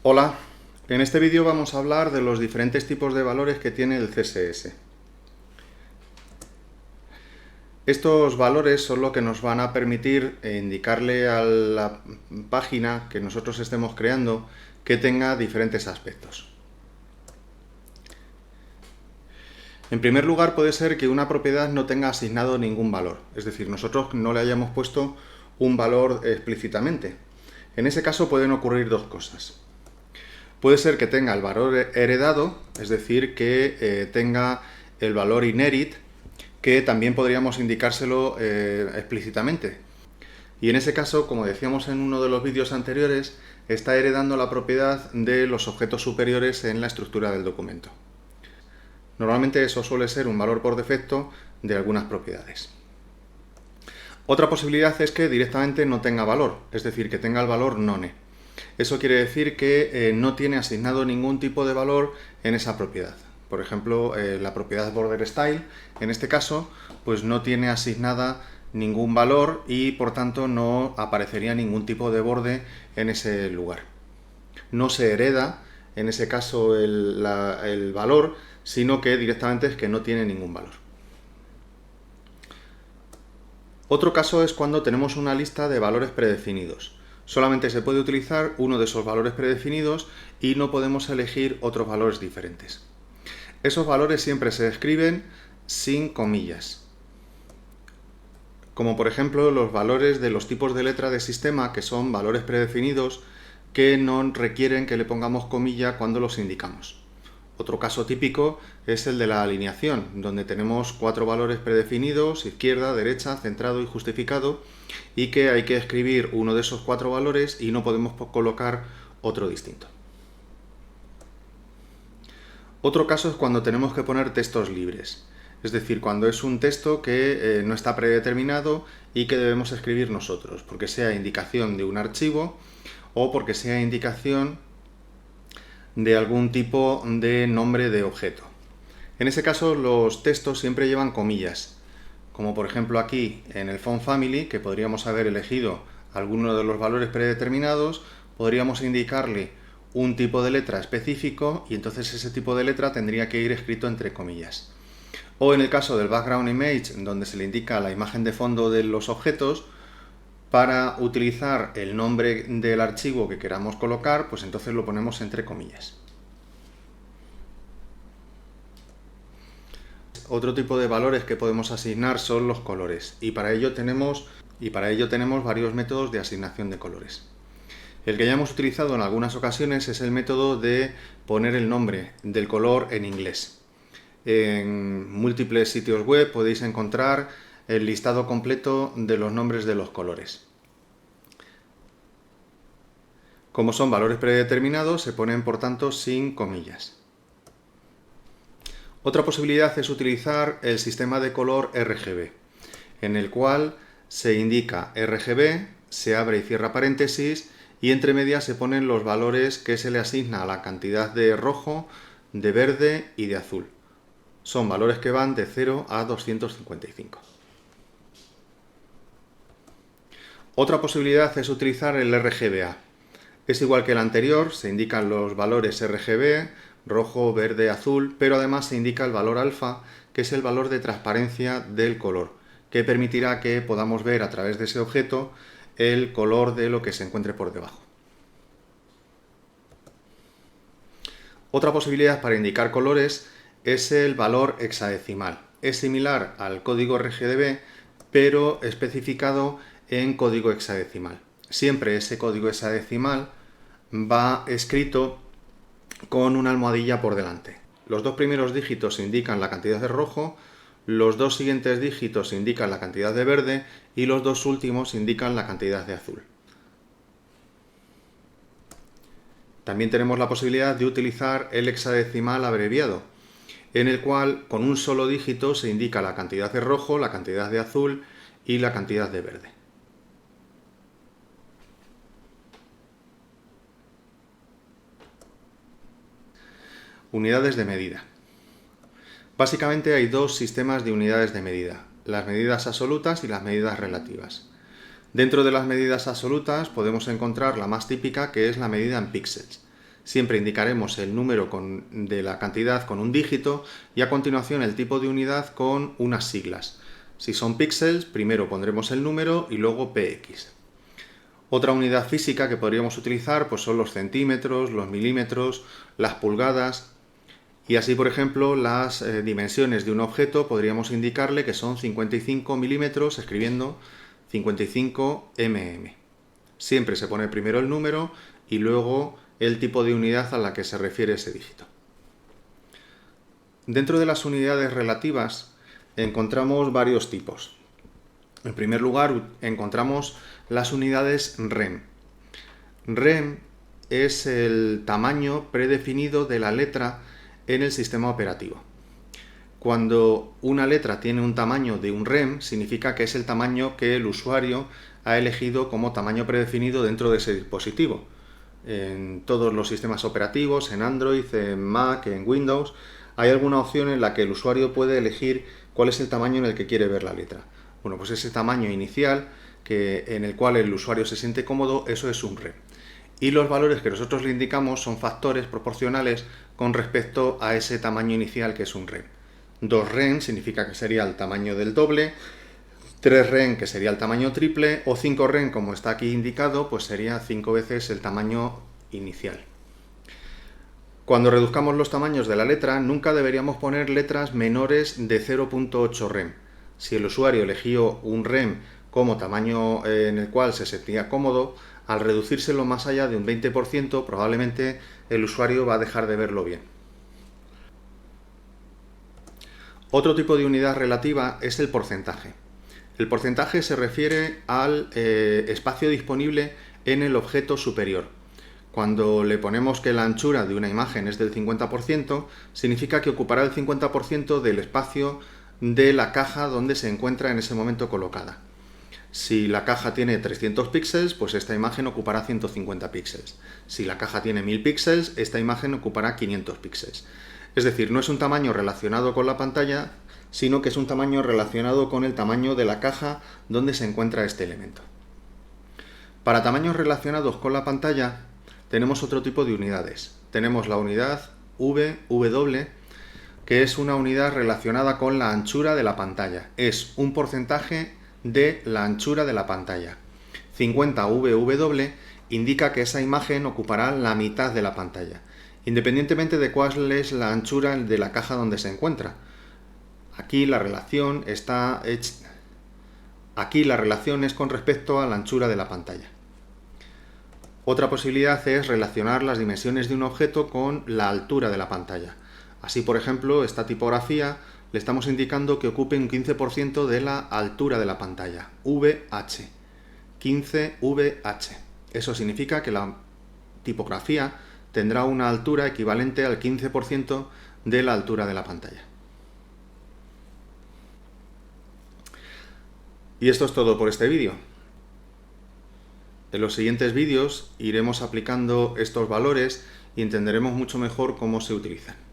Hola, en este vídeo vamos a hablar de los diferentes tipos de valores que tiene el CSS. Estos valores son lo que nos van a permitir indicarle a la página que nosotros estemos creando que tenga diferentes aspectos. En primer lugar, puede ser que una propiedad no tenga asignado ningún valor, es decir, nosotros no le hayamos puesto un valor explícitamente. En ese caso pueden ocurrir dos cosas. Puede ser que tenga el valor heredado, es decir, que tenga el valor inherit, que también podríamos indicárselo explícitamente. Y en ese caso, como decíamos en uno de los vídeos anteriores, está heredando la propiedad de los objetos superiores en la estructura del documento. Normalmente eso suele ser un valor por defecto de algunas propiedades. Otra posibilidad es que directamente no tenga valor, es decir, que tenga el valor none. Eso quiere decir que no tiene asignado ningún tipo de valor en esa propiedad. Por ejemplo, la propiedad border style, en este caso, pues no tiene asignada ningún valor y por tanto no aparecería ningún tipo de borde en ese lugar. No se hereda, en ese caso, el valor, sino que directamente es que no tiene ningún valor. Otro caso es cuando tenemos una lista de valores predefinidos. Solamente se puede utilizar uno de esos valores predefinidos y no podemos elegir otros valores diferentes. Esos valores siempre se escriben sin comillas. Como por ejemplo los valores de los tipos de letra de sistema, que son valores predefinidos que no requieren que le pongamos comilla cuando los indicamos. Otro caso típico es el de la alineación, donde tenemos 4 valores predefinidos: izquierda, derecha, centrado y justificado, y que hay que escribir uno de esos 4 valores y no podemos colocar otro distinto. Otro caso es cuando tenemos que poner textos libres, es decir, cuando es un texto que no está predeterminado y que debemos escribir nosotros, porque sea indicación de un archivo o porque sea indicación de algún tipo de nombre de objeto. En ese caso los textos siempre llevan comillas, como por ejemplo aquí en el font family, que podríamos haber elegido alguno de los valores predeterminados, podríamos indicarle un tipo de letra específico y entonces ese tipo de letra tendría que ir escrito entre comillas. O en el caso del background image, donde se le indica la imagen de fondo de los objetos, para utilizar el nombre del archivo que queramos colocar, pues entonces lo ponemos entre comillas. Otro tipo de valores que podemos asignar son los colores, y para ello tenemos varios métodos de asignación de colores. El que ya hemos utilizado en algunas ocasiones es el método de poner el nombre del color en inglés. En múltiples sitios web podéis encontrar el listado completo de los nombres de los colores. Como son valores predeterminados, se ponen por tanto sin comillas. Otra posibilidad es utilizar el sistema de color RGB, en el cual se indica RGB, se abre y cierra paréntesis y entre medias se ponen los valores que se le asigna a la cantidad de rojo, de verde y de azul. Son valores que van de 0 a 255. Otra posibilidad es utilizar el RGBA. Es igual que el anterior, se indican los valores RGB, rojo, verde, azul, pero además se indica el valor alfa, que es el valor de transparencia del color, que permitirá que podamos ver a través de ese objeto el color de lo que se encuentre por debajo. Otra posibilidad para indicar colores es el valor hexadecimal. Es similar al código RGB, pero especificado en código hexadecimal. Siempre ese código hexadecimal va escrito con una almohadilla por delante. Los 2 primeros dígitos indican la cantidad de rojo, los 2 siguientes dígitos indican la cantidad de verde y los 2 últimos indican la cantidad de azul. También tenemos la posibilidad de utilizar el hexadecimal abreviado, en el cual con un solo dígito se indica la cantidad de rojo, la cantidad de azul y la cantidad de verde. Unidades de medida. Básicamente hay 2 sistemas de unidades de medida, las medidas absolutas y las medidas relativas. Dentro de las medidas absolutas podemos encontrar la más típica, que es la medida en píxeles. siempre indicaremos el número de la cantidad con un dígito y a continuación el tipo de unidad con unas siglas. Si son píxeles, primero pondremos el número y luego px. Otra unidad física que podríamos utilizar pues son los centímetros, los milímetros, las pulgadas. Y así, por ejemplo, las dimensiones de un objeto podríamos indicarle que son 55 milímetros escribiendo 55 mm. Siempre se pone primero el número y luego el tipo de unidad a la que se refiere ese dígito. Dentro de las unidades relativas encontramos varios tipos. En primer lugar, encontramos las unidades rem. Rem es el tamaño predefinido de la letra en el sistema operativo. Cuando una letra tiene un tamaño de un rem, significa que es el tamaño que el usuario ha elegido como tamaño predefinido dentro de ese dispositivo. En todos los sistemas operativos, en Android, en Mac, en Windows, hay alguna opción en la que el usuario puede elegir cuál es el tamaño en el que quiere ver la letra. Bueno, pues ese tamaño inicial en el cual el usuario se siente cómodo, eso es un rem. Y los valores que nosotros le indicamos son factores proporcionales con respecto a ese tamaño inicial que es un rem. 2 rem significa que sería el tamaño del doble, 3 rem que sería el tamaño triple, o 5 rem, como está aquí indicado, pues sería 5 veces el tamaño inicial. Cuando reduzcamos los tamaños de la letra, nunca deberíamos poner letras menores de 0.8 rem. Si el usuario eligió un rem como tamaño en el cual se sentía cómodo, al reducírselo más allá de un 20%, probablemente el usuario va a dejar de verlo bien. Otro tipo de unidad relativa es el porcentaje. El porcentaje se refiere al espacio disponible en el objeto superior. Cuando le ponemos que la anchura de una imagen es del 50%, significa que ocupará el 50% del espacio de la caja donde se encuentra en ese momento colocada. Si la caja tiene 300 píxeles, pues esta imagen ocupará 150 píxeles. Si la caja tiene 1000 píxeles, esta imagen ocupará 500 píxeles. Es decir, no es un tamaño relacionado con la pantalla, sino que es un tamaño relacionado con el tamaño de la caja donde se encuentra este elemento. Para tamaños relacionados con la pantalla, tenemos otro tipo de unidades. Tenemos la unidad VW, que es una unidad relacionada con la anchura de la pantalla. Es un porcentaje de la anchura de la pantalla. 50 VW indica que esa imagen ocupará la mitad de la pantalla, independientemente de cuál es la anchura de la caja donde se encuentra. Aquí la relación es con respecto a la anchura de la pantalla. Otra posibilidad es relacionar las dimensiones de un objeto con la altura de la pantalla. Así, por ejemplo, esta tipografía le estamos indicando que ocupe un 15% de la altura de la pantalla, VH, 15 VH. Eso significa que la tipografía tendrá una altura equivalente al 15% de la altura de la pantalla. Y esto es todo por este vídeo. En los siguientes vídeos iremos aplicando estos valores y entenderemos mucho mejor cómo se utilizan.